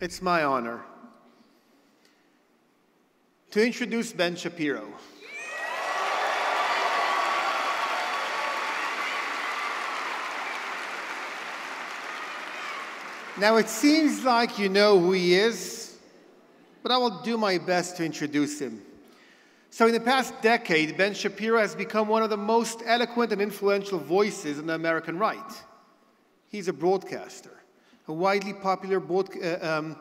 It's my honor to introduce Ben Shapiro. Now, it seems like you know who he is, but I will do my best to introduce him. So in the past decade, Ben Shapiro has become one of the most eloquent and influential voices in the American right. He's a broadcaster, a widely popular podcast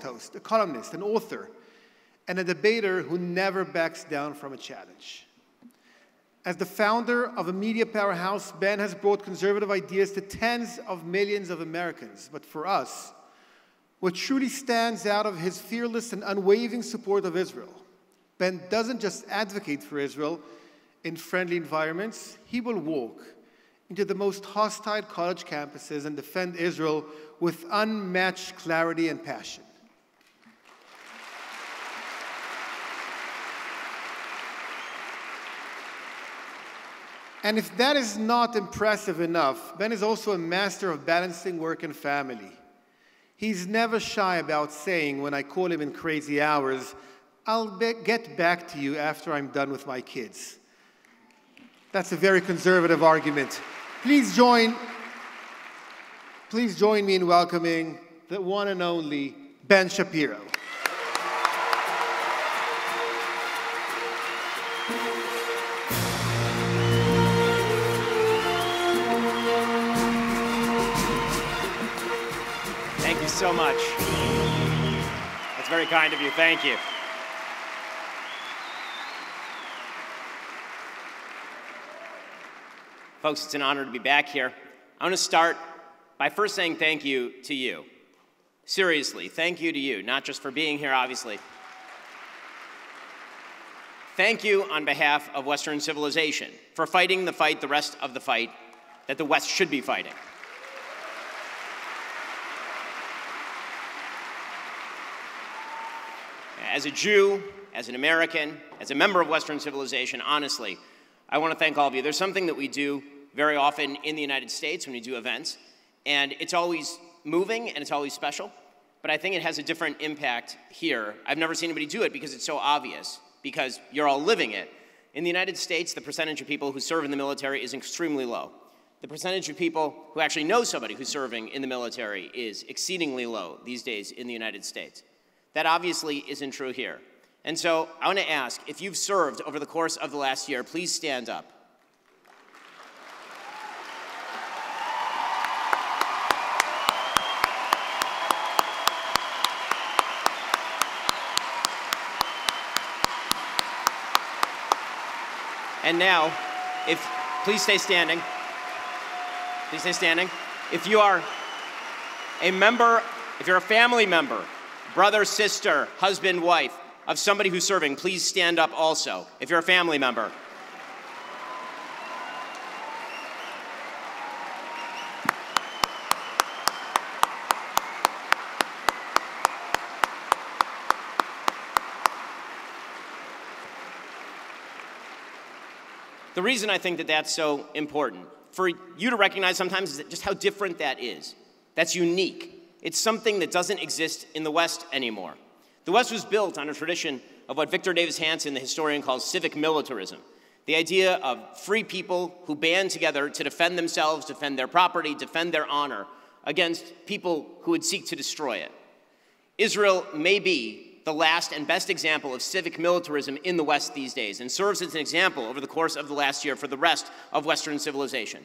host, a columnist, an author, and a debater who never backs down from a challenge. As the founder of a media powerhouse, Ben has brought conservative ideas to tens of millions of Americans. But for us, what truly stands out of his fearless and unwavering support of Israel. Ben doesn't just advocate for Israel in friendly environments, he will walk into the most hostile college campuses and defend Israel with unmatched clarity and passion. And if that is not impressive enough, Ben is also a master of balancing work and family. He's never shy about saying, when I call him in crazy hours, I'll get back to you after I'm done with my kids. That's a very conservative argument. Please join me in welcoming the one and only Ben Shapiro. Thank you so much. That's very kind of you. Thank you. Folks, it's an honor to be back here. I want to start by first saying thank you to you. Seriously, thank you to you, not just for being here, obviously. Thank you on behalf of Western civilization for fighting the fight, the rest of the fight, that the West should be fighting. As a Jew, as an American, as a member of Western civilization, honestly, I want to thank all of you. There's something that we do very often in the United States when we do events, and it's always moving and it's always special, but I think it has a different impact here. I've never seen anybody do it because it's so obvious, because you're all living it. In the United States, the percentage of people who serve in the military is extremely low. The percentage of people who actually know somebody who's serving in the military is exceedingly low these days in the United States. That obviously isn't true here. And so I want to ask, if you've served over the course of the last year, please stand up. And now, please stay standing. Please stay standing. If you are a member, if you're a family member, brother, sister, husband, wife, of somebody who's serving, please stand up also, if you're a family member. The reason I think that that's so important, for you to recognize sometimes, is just how different that is. That's unique. It's something that doesn't exist in the West anymore. The West was built on a tradition of what Victor Davis Hanson, the historian, calls civic militarism. The idea of free people who band together to defend themselves, defend their property, defend their honor against people who would seek to destroy it. Israel may be the last and best example of civic militarism in the West these days, and serves as an example over the course of the last year for the rest of Western civilization.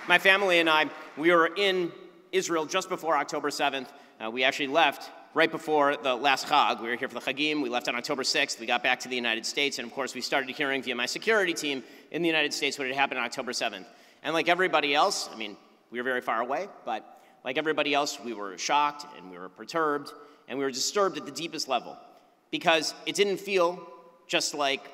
My family and I, we were in Israel just before October 7th. We actually left right before the last Chag. We were here for the Chagim. We left on October 6th. We got back to the United States, and of course we started hearing via my security team in the United States what had happened on October 7th. And like everybody else, I mean, we were very far away, but like everybody else, we were shocked and we were perturbed and we were disturbed at the deepest level, because it didn't feel just like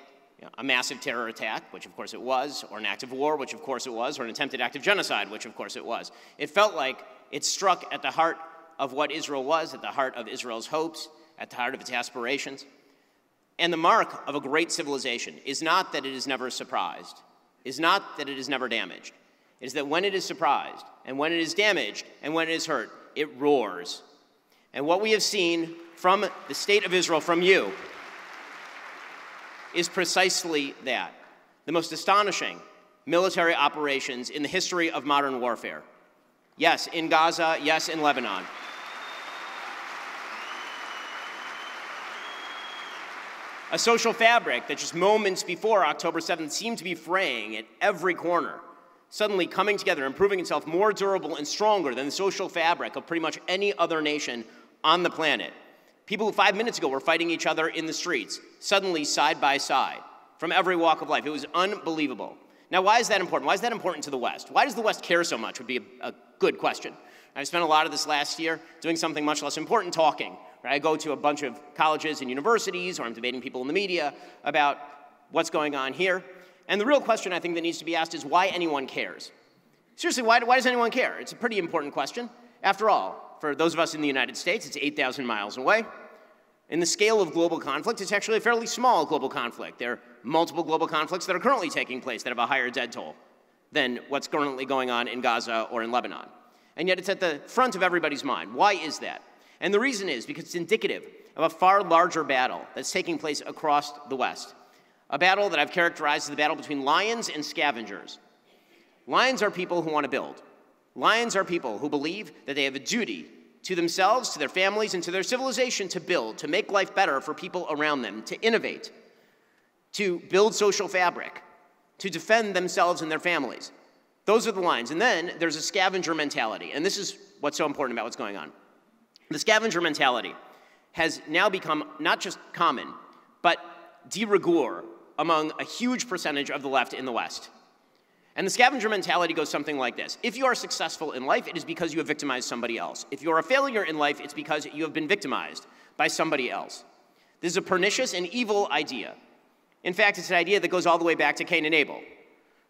a massive terror attack, which of course it was, or an act of war, which of course it was, or an attempted act of genocide, which of course it was. It felt like it struck at the heart of what Israel was, at the heart of Israel's hopes, at the heart of its aspirations. And the mark of a great civilization is not that it is never surprised, is not that it is never damaged. It is that when it is surprised, and when it is damaged, and when it is hurt, it roars. And what we have seen from the state of Israel, from you, is precisely that. The most astonishing military operations in the history of modern warfare. Yes, in Gaza, yes, in Lebanon. A social fabric that just moments before October 7th seemed to be fraying at every corner, suddenly coming together and proving itself more durable and stronger than the social fabric of pretty much any other nation on the planet. People who 5 minutes ago were fighting each other in the streets, suddenly side by side, from every walk of life. It was unbelievable. Now, why is that important? Why is that important to the West? Why does the West care so much would be a good question. I've spent a lot of this last year doing something much less important, talking. Right? I go to a bunch of colleges and universities, or I'm debating people in the media about what's going on here. And the real question I think that needs to be asked is why anyone cares. Seriously, why does anyone care? It's a pretty important question. After all, for those of us in the United States, it's 8,000 miles away. In the scale of global conflict, it's actually a fairly small global conflict. There are multiple global conflicts that are currently taking place that have a higher dead toll than what's currently going on in Gaza or in Lebanon. And yet it's at the front of everybody's mind. Why is that? And the reason is because it's indicative of a far larger battle that's taking place across the West. A battle that I've characterized as the battle between lions and scavengers. Lions are people who want to build. Lions are people who believe that they have a duty to themselves, to their families, and to their civilization to build, to make life better for people around them, to innovate, to build social fabric, to defend themselves and their families. Those are the lions. And then there's a scavenger mentality, and this is what's so important about what's going on. The scavenger mentality has now become not just common, but de rigueur among a huge percentage of the left in the West. And the scavenger mentality goes something like this. If you are successful in life, it is because you have victimized somebody else. If you're a failure in life, it's because you have been victimized by somebody else. This is a pernicious and evil idea. In fact, it's an idea that goes all the way back to Cain and Abel.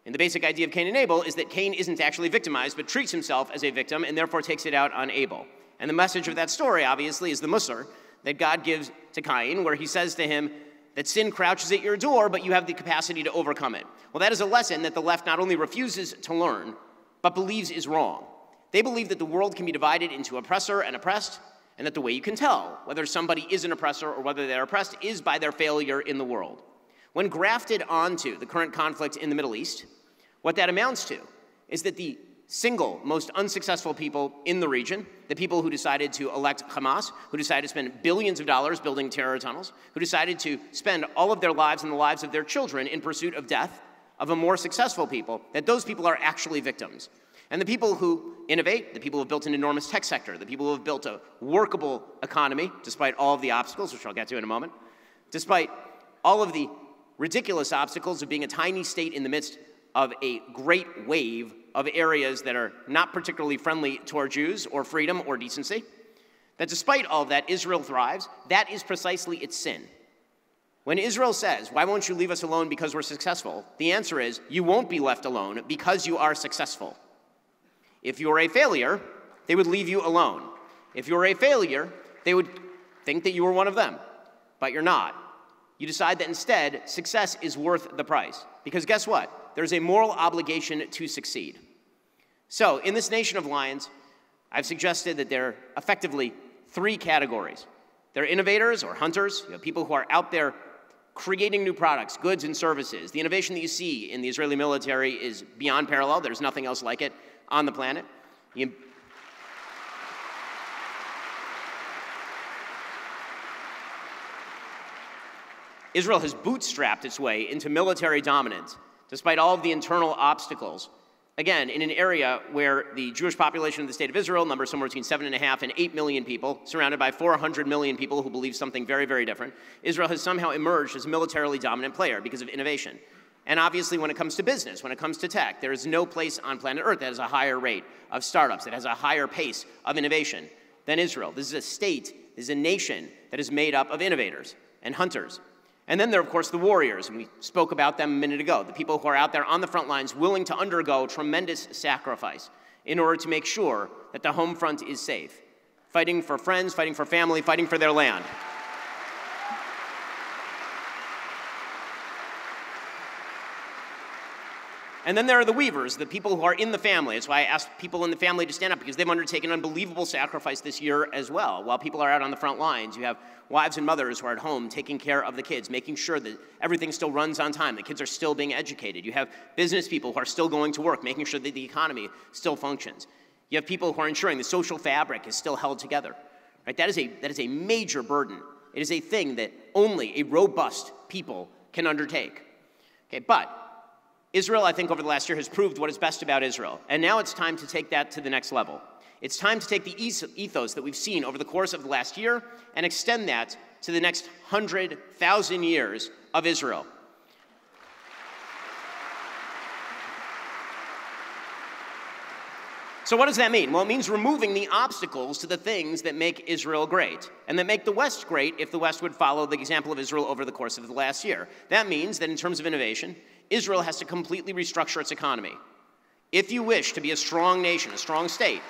And the basic idea of Cain and Abel is that Cain isn't actually victimized, but treats himself as a victim and therefore takes it out on Abel. And the message of that story, obviously, is the Musar that God gives to Cain, where he says to him that sin crouches at your door, but you have the capacity to overcome it. Well, that is a lesson that the left not only refuses to learn, but believes is wrong. They believe that the world can be divided into oppressor and oppressed, and that the way you can tell whether somebody is an oppressor or whether they're oppressed is by their failure in the world. When grafted onto the current conflict in the Middle East, what that amounts to is that the single most unsuccessful people in the region, the people who decided to elect Hamas, who decided to spend billions of dollars building terror tunnels, who decided to spend all of their lives and the lives of their children in pursuit of death of a more successful people, that those people are actually victims. And the people who innovate, the people who have built an enormous tech sector, the people who have built a workable economy, despite all of the obstacles, which I'll get to in a moment, despite all of the ridiculous obstacles of being a tiny state in the midst of a great wave of areas that are not particularly friendly toward Jews or freedom or decency, that despite all of that, Israel thrives. That is precisely its sin. When Israel says, why won't you leave us alone because we're successful? The answer is, you won't be left alone because you are successful. If you're a failure, they would leave you alone. If you're a failure, they would think that you were one of them, but you're not. You decide that instead, success is worth the price. Because guess what? There's a moral obligation to succeed. So, in this nation of lions, I've suggested that there are effectively three categories. There are innovators or hunters, people who are out there creating new products, goods and services. The innovation that you see in the Israeli military is beyond parallel. There's nothing else like it on the planet. Israel has bootstrapped its way into military dominance, despite all of the internal obstacles. Again, in an area where the Jewish population of the state of Israel numbers somewhere between 7.5 and 8 million people, surrounded by 400 million people who believe something very, very different, Israel has somehow emerged as a militarily dominant player because of innovation. And obviously, when it comes to business, when it comes to tech, there is no place on planet Earth that has a higher rate of startups, that has a higher pace of innovation than Israel. This is a state, this is a nation that is made up of innovators and hunters. And then there are, of course, the warriors, and we spoke about them a minute ago, the people who are out there on the front lines willing to undergo tremendous sacrifice in order to make sure that the home front is safe, fighting for friends, fighting for family, fighting for their land. And then there are the weavers, the people who are in the family. That's why I asked people in the family to stand up, because they've undertaken unbelievable sacrifice this year as well. While people are out on the front lines, you have wives and mothers who are at home taking care of the kids, making sure that everything still runs on time, the kids are still being educated. You have business people who are still going to work, making sure that the economy still functions. You have people who are ensuring the social fabric is still held together. Right? That is a major burden. It is a thing that only a robust people can undertake. Okay, but Israel, I think, over the last year has proved what is best about Israel. And now it's time to take that to the next level. It's time to take the ethos that we've seen over the course of the last year and extend that to the next 100,000 years of Israel. So what does that mean? Well, it means removing the obstacles to the things that make Israel great, and that make the West great if the West would follow the example of Israel over the course of the last year. That means that in terms of innovation, Israel has to completely restructure its economy. If you wish to be a strong nation, a strong state,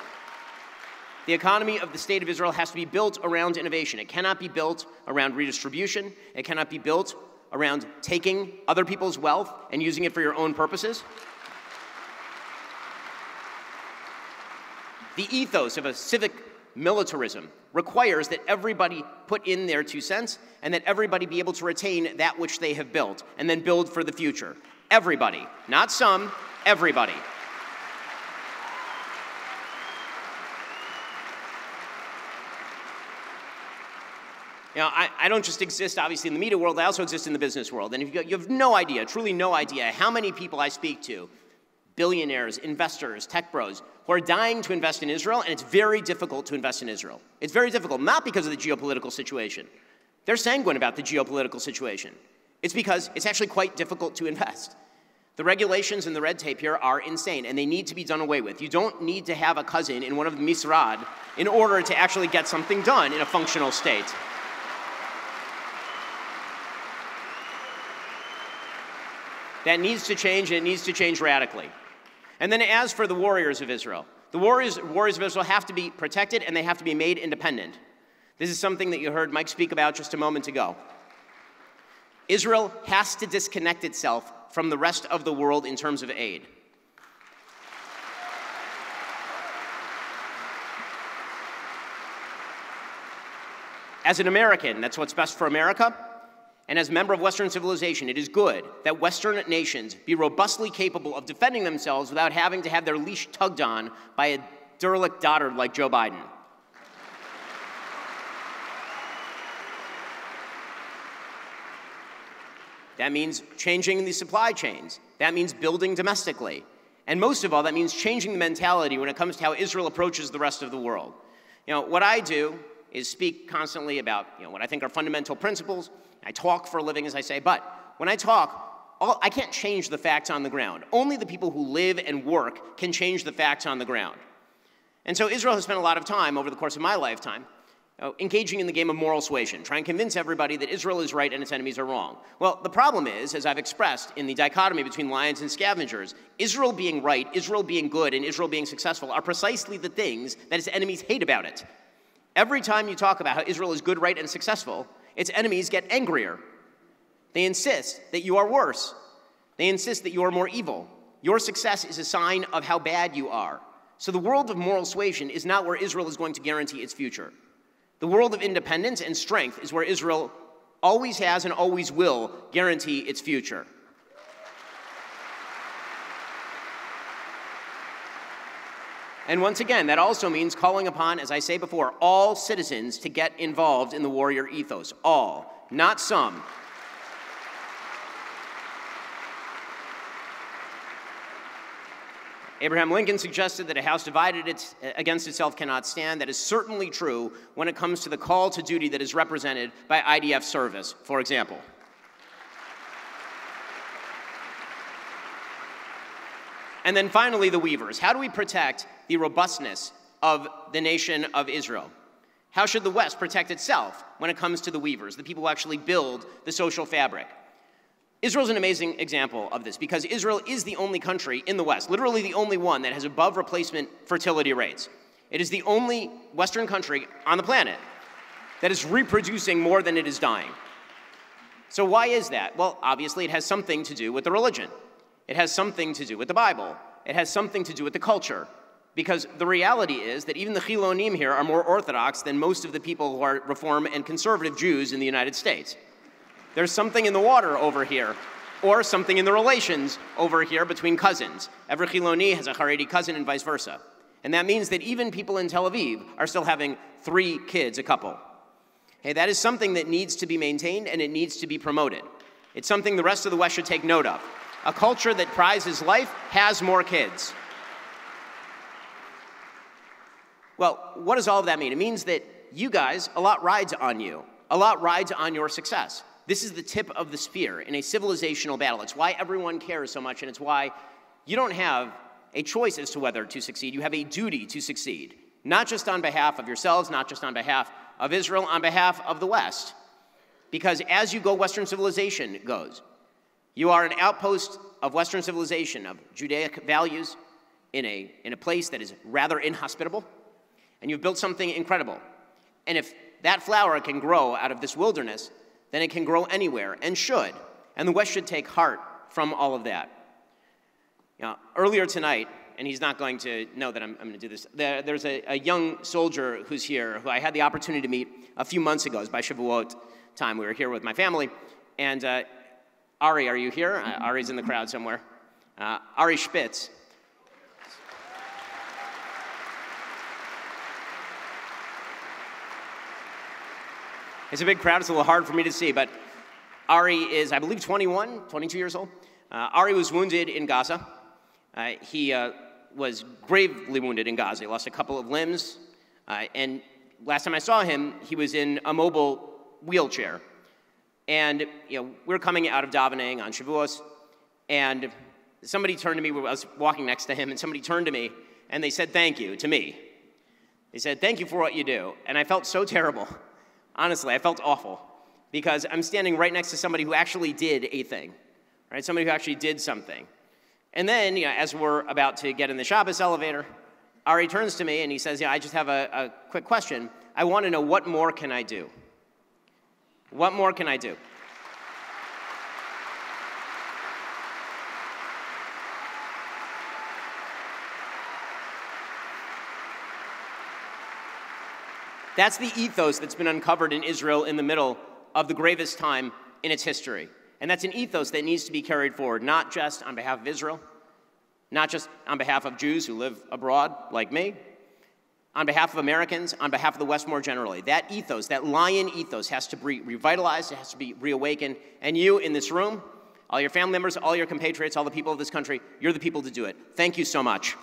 the economy of the state of Israel has to be built around innovation. It cannot be built around redistribution. It cannot be built around taking other people's wealth and using it for your own purposes. The ethos of a civic militarism requires that everybody put in their 2 cents and that everybody be able to retain that which they have built and then build for the future. Everybody, not some, everybody. You know, I don't just exist, obviously, in the media world. I also exist in the business world. And you have no idea, truly no idea, how many people I speak to, billionaires, investors, tech bros, who are dying to invest in Israel, and it's very difficult to invest in Israel. It's very difficult, not because of the geopolitical situation. They're sanguine about the geopolitical situation. It's because it's actually quite difficult to invest. The regulations and the red tape here are insane, and they need to be done away with. You don't need to have a cousin in one of the misrad in order to actually get something done in a functional state. That needs to change, and it needs to change radically. And then as for the warriors of Israel, the warriors of Israel have to be protected, and they have to be made independent. This is something that you heard Mike speak about just a moment ago. Israel has to disconnect itself from the rest of the world in terms of aid. As an American, that's what's best for America. And as a member of Western civilization, it is good that Western nations be robustly capable of defending themselves without having to have their leash tugged on by a derelict dotard like Joe Biden. That means changing the supply chains. That means building domestically. And most of all, that means changing the mentality when it comes to how Israel approaches the rest of the world. You know, what I do is speak constantly about, what I think are fundamental principles. I talk for a living, as I say, but when I talk, I can't change the facts on the ground. Only the people who live and work can change the facts on the ground. And so Israel has spent a lot of time over the course of my lifetime engaging in the game of moral suasion, trying to convince everybody that Israel is right and its enemies are wrong. Well, the problem is, as I've expressed in the dichotomy between lions and scavengers, Israel being right, Israel being good, and Israel being successful are precisely the things that its enemies hate about it. Every time you talk about how Israel is good, right, and successful, its enemies get angrier. They insist that you are worse. They insist that you are more evil. Your success is a sign of how bad you are. So the world of moral suasion is not where Israel is going to guarantee its future. The world of independence and strength is where Israel always has and always will guarantee its future. And once again, that also means calling upon, as I say before, all citizens to get involved in the warrior ethos. All, not some. Abraham Lincoln suggested that a house divided against itself cannot stand. That is certainly true when it comes to the call to duty that is represented by IDF service, for example. And then finally, the weavers. How do we protect the robustness of the nation of Israel? How should the West protect itself when it comes to the weavers, the people who actually build the social fabric? Israel's an amazing example of this because Israel is the only country in the West, literally the only one that has above replacement fertility rates. It is the only Western country on the planet that is reproducing more than it is dying. So why is that? Well, obviously it has something to do with the religion. It has something to do with the Bible. It has something to do with the culture. Because the reality is that even the Chilonim here are more Orthodox than most of the people who are Reform and conservative Jews in the United States. There's something in the water over here, or something in the relations over here between cousins. Every Chiloni has a Haredi cousin and vice versa. And that means that even people in Tel Aviv are still having 3 kids a couple. Hey, that is something that needs to be maintained and it needs to be promoted. It's something the rest of the West should take note of. A culture that prizes life has more kids. Well, what does all of that mean? It means that you guys, a lot rides on you. A lot rides on your success. This is the tip of the spear in a civilizational battle. It's why everyone cares so much, and it's why you don't have a choice as to whether to succeed. You have a duty to succeed, not just on behalf of yourselves, not just on behalf of Israel, on behalf of the West. Because as you go, Western civilization goes. You are an outpost of Western civilization, of Judaic values, in a place that is rather inhospitable, and you've built something incredible. And if that flower can grow out of this wilderness, then it can grow anywhere, and should. And the West should take heart from all of that. Earlier tonight, and he's not going to know that I'm going to do this, there's a young soldier who's here who I had the opportunity to meet a few months ago. It was by Shavuot time. We were here with my family. And Ari, are you here? Ari's in the crowd somewhere. Ari Spitz. It's a big crowd. It's a little hard for me to see, but Ari is, I believe, 22 years old. Ari was wounded in Gaza. He was gravely wounded in Gaza. He lost a couple of limbs. And last time I saw him, he was in a mobile wheelchair. And we're coming out of davening on Shavuos, and somebody turned to me. I was walking next to him, and somebody turned to me, and they said thank you to me. They said, thank you for what you do. And I felt so terrible. Honestly, I felt awful, because I'm standing right next to somebody who actually did a thing, right? Somebody who actually did something. And then, as we're about to get in the Shabbos elevator, Ari turns to me and he says, I just have a quick question. I want to know, what more can I do? What more can I do? That's the ethos that's been uncovered in Israel in the middle of the gravest time in its history. And that's an ethos that needs to be carried forward, not just on behalf of Israel, not just on behalf of Jews who live abroad like me, on behalf of Americans, on behalf of the West more generally. That ethos, that lion ethos, has to be revitalized, it has to be reawakened. And you in this room, all your family members, all your compatriots, all the people of this country, you're the people to do it. Thank you so much.